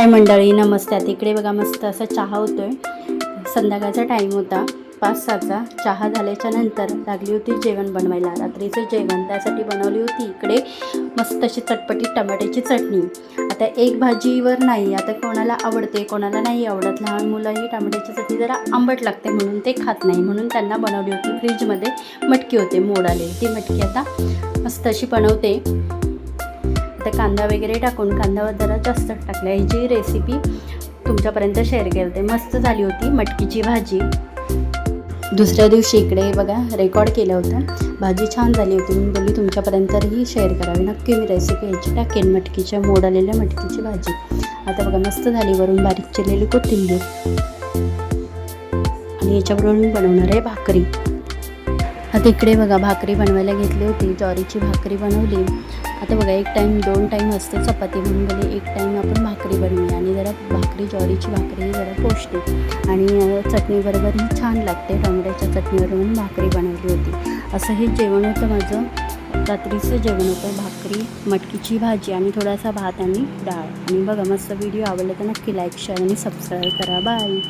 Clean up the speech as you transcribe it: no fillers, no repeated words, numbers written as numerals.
हाय मंडळी, नमस्ते. आता इकडे बघा मस्त असा चहा होतोय. संध्याकाळचा टाईम होता, 5-6चा. चहा झाल्याच्या नंतर लागली होती जेवण बनवायला, रात्रीचं जेवण. त्यासाठी बनवली होती इकडे मस्त अशी चटपटीत टमाट्याची चटणी. आता एक भाजीवर नाही, आता कोणाला आवडते कोणाला नाही आवडत. लहान मुलंही टमाट्याची चटणी जरा आंबट लागते म्हणून ते खात नाही, म्हणून त्यांना बनवली होती. फ्रीजमध्ये मटकी होते मोड आले, ती मटकी आता मस्त अशी बनवते. आता कांदा वगैरे टाकून, कांदा जरा जास्त टाकला. ह्याची रेसिपी तुमच्यापर्यंत शेअर करते. मस्त झाली होती मटकीची भाजी. दुसऱ्या दिवशी इकडे बघा रेकॉर्ड केलं होतं, भाजी छान झाली होती. मी बोलली तुमच्यापर्यंतही शेअर करावी. नक्की मी रेसिपी ह्याची टाकेन, मटकीच्या मोड आलेल्या मटकीची भाजी. आता बघा मस्त झाली. वरून बारीक चिरलेली कोथिंबीर आणि याच्याबरोबर मी बनवणार आहे भाकरी. आता इकडे बघा भाकरी बनवायला घेतली होती, ज्वारीची भाकरी बनवली. आता बघा एक टाईम 2 टाईम असते चपाती, म्हणून बोलले एक टाईम आपण भाकरी बनवूया. आणि जरा भाकरी, ज्वारीची भाकरी जरा पौष्टिक आणि चटणीबरोबरही छान लागते. टोमॅटोच्या चटणीवर म्हणून भाकरी बनवली होती. असं हे जेवण होतं माझं, रात्रीचं जेवण होतं. भाकरी, मटकीची भाजी आणि थोडासा भात आणि डाळ. आणि बघा मस्त व्हिडिओ आवडला तर नक्की लाईक, शेअर आणि सबस्क्राईब करा. बाय.